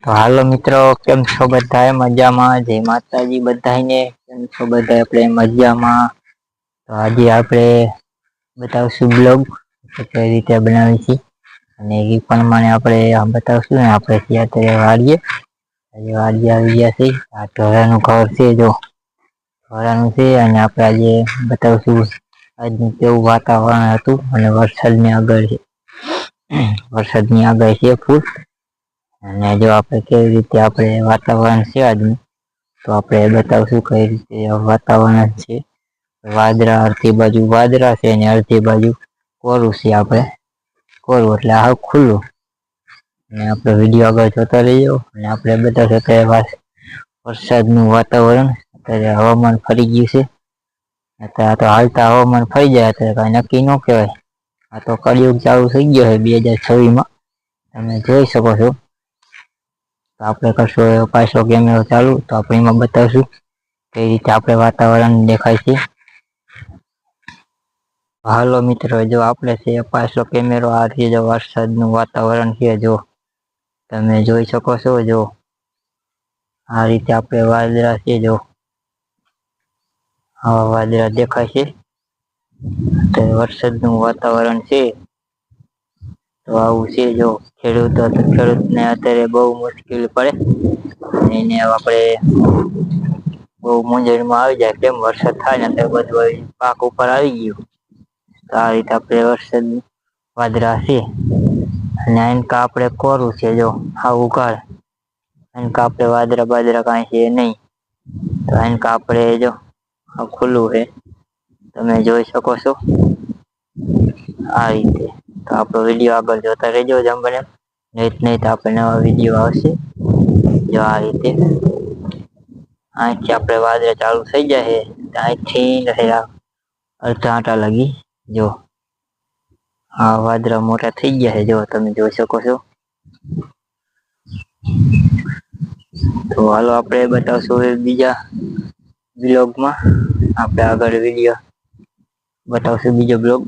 તો હાલો મિત્રો, કેમ છો બધા? મજામાં? જય માતાજી બધાને. કેમ છો બધા? આપણે મજામાં. તો આજે આપણે બતાવશું બ્લોગ કઈ રીતે બનાવી છે, અને એ પ્રમાણે આપણે બતાવશું ને. આપણે અત્યારે વાળીએ આવી ગયા છે. આ ઢોરાનું ઘર છે, જો ઢોરાનું છે. અને આપણે આજે બતાવશું આજનું કેવું વાતાવરણ હતું, અને વરસાદની આગળ છે. વરસાદની આગાહી છે ફૂલ. અને જો આપણે કેવી રીતે આપણે વાતાવરણ છે આજનું, તો આપણે બતાવશું કઈ રીતે વાતાવરણ છે. વાદળા અડધી બાજુ વાદળા છે, અને અડધી બાજુ કોરું છે. આપણે કોરું એટલે હાવ ખુલ્લું. અને આપણે વિડીયો આગળ જોતા રહીજો. અને આપણે બધા વરસાદનું વાતાવરણ, અત્યારે હવામાન ફરી ગયું છે. અત્યારે તો હાલતા હવામાન ફરી જાય, અત્યારે કઈ નક્કી ન કહેવાય. આ તો કળિયુગ ચાલુ થઈ ગયો છે 2026 માં. તમે જોઈ શકો છો. તો આપણે કરશું પાછો કેમેરો ચાલુ, તો આપણે એમાં બતાવશું કઈ રીતે આપણે વાતાવરણ દેખાય છે. હાલો મિત્રો, જો આપણે છે પાછો કેમેરો, આ રીતે વરસાદનું વાતાવરણ છે. જો તમે જોઈ શકો છો. જો આ રીતે આપણે વાદળા છે, જો હા વાદળા દેખાય છે. વરસાદનું વાતાવરણ છે. તો આવું છે. જો ખેડૂતને અત્યારે બહુ મુશ્કેલ પડે. એને આપણે બહુ મૂંઝવણમાં આવી જાય, કેમ વરસાદ થાય ને બધું પાક ઉપર આવી ગયું. તો આ રીતે આપણે વરસાદનું વાદળા છે. અને એનકા આપણે કોરું છે, જો આવું કાળ એનકા આપણે વાદળા બાદરા કાંઈ છે નહીં. તો એનકા આપણે જો ખુલ્લું છે, તમે જોઈ શકો છો. આ રીતે તો આપણો વિડીયો આગળ જોતા રહેજો. જેમ બને નહીં તો આપણે નવા વિડીયો આવશે. જો આ રીતે અહીંથી આપણે વાદળા ચાલુ થઈ જાય છે. અહીંથી અડધા આંટા લગી જો હા વાદળા મોટા થઈ ગયા છે, જો તમે જોઈ શકો છો. તો હાલો આપણે બતાવશું બીજા બ્લોગમાં. આપણે આગળ વિડીયો બતાવશું બીજો બ્લોગ.